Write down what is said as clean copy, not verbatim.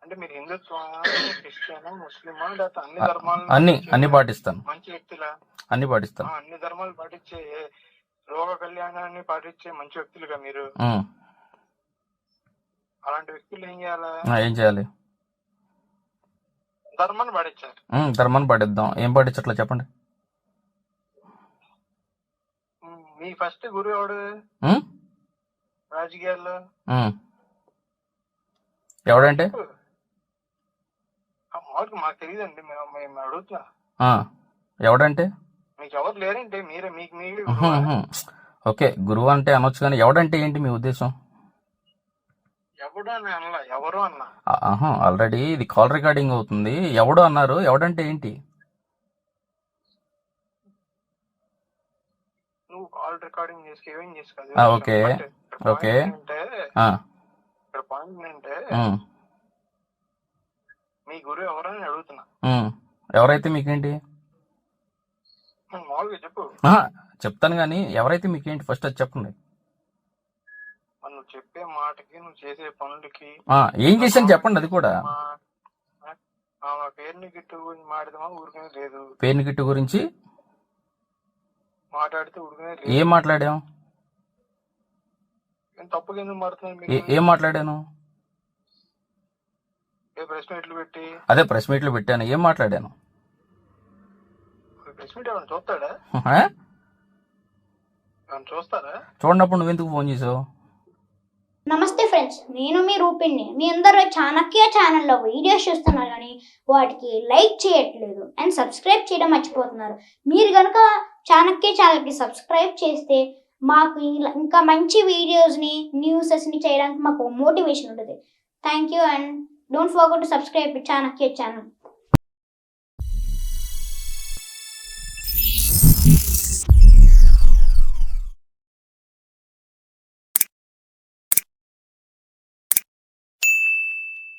అంటే మీరు హిందుత్వమా, క్రిస్టియనా, ముస్లిమా, లేకపోతే అన్ని ధర్మాలను అన్ని పాటిస్తాను. మంచి వ్యక్తులా? అన్ని పాటిస్తాను. అన్ని ధర్మాలు పాటించే, లోక కళ్యాణాన్ని పాటించే మంచి వ్యక్తులుగా మీరు. అలాంటి వ్యక్తులు ఏం చేయాలా? ఏం చేయాలి? ధర్మాన్ని పాటించాలి. ధర్మాన్ని పాటిద్దాం. ఏం పాటించట్లా చెప్పండి. మీ ఫస్ట్ గురువు ఎవడు రాజకీయాల్లో? ఎవడంటే మాకు తెలియదండి, మేము అడుగుతున్నా. ఎవడంటే మీకు ఎవరు లేరంటే మీరే మీకు మీరు. ఓకే, గురువు అంటే అనొచ్చు, కానీ ఎవడంటే ఏంటి మీ ఉద్దేశం? ఎవడు అని అనలా, ఎవరు అన్నా. ఆల్రెడీ ఇది కాల్ రికార్డింగ్ అవుతుంది. ఎవడు అన్నారు, ఎవడంటే ఏంటి? నువ్వు కాల్ రికార్డింగ్ చేసి ఏమేం చేసుకోవాలి. Okay okay. ఇక్కడ పాయింట్ ఏంటంటే మీ గురువు ఎవరని అడుగుతున్నా. ఎవరైతే మీకేంటి? మామూలుగా చెప్పు. చెప్తాను కానీ ఎవరైతే మీకేంటి ఫస్ట్ అది చెప్పండి. నువ్వు చెప్పే మాటకి, నువ్వు చేసే పనులకి ఏం చేశాను చెప్పండి. అది కూడా పేరుని గిట్టు గురించి మాట్లాడదామా? ఊరుకునే లేదు. పేరుని గిట్టు గురించి మాట్లాడితే ఊరుకునే లేదు. ఏం మాట్లాడాం? తప్పుగా ఎందుకు మారుతున్నాను? ఏం మాట్లాడాను? ప్రెస్ మీట్లు పెట్టి. అదే ప్రెస్ మీట్లు పెట్టాను. ఏం మాట్లాడాను? ప్రెస్ మీట్ ఎవరైనా చూస్తాడా? చూస్తారా? చూడనప్పుడు నువ్వెందుకు ఫోన్ చేసావు? నమస్తే ఫ్రెండ్స్, నేను మీ రూపిణి. మీ అందరూ చాణక్య ఛానల్లో వీడియోస్ చూస్తున్నారు కానీ వాటికి లైక్ చేయట్లేదు అండ్ సబ్స్క్రైబ్ చేయడం మర్చిపోతున్నారు. మీరు కనుక చాణక్య ఛానల్కి సబ్స్క్రైబ్ చేస్తే మాకు ఇంకా మంచి వీడియోస్ని, న్యూసెస్ని చేయడానికి మాకు మోటివేషన్ ఉంటుంది. Thank you and don't forget to subscribe Chanakya channel.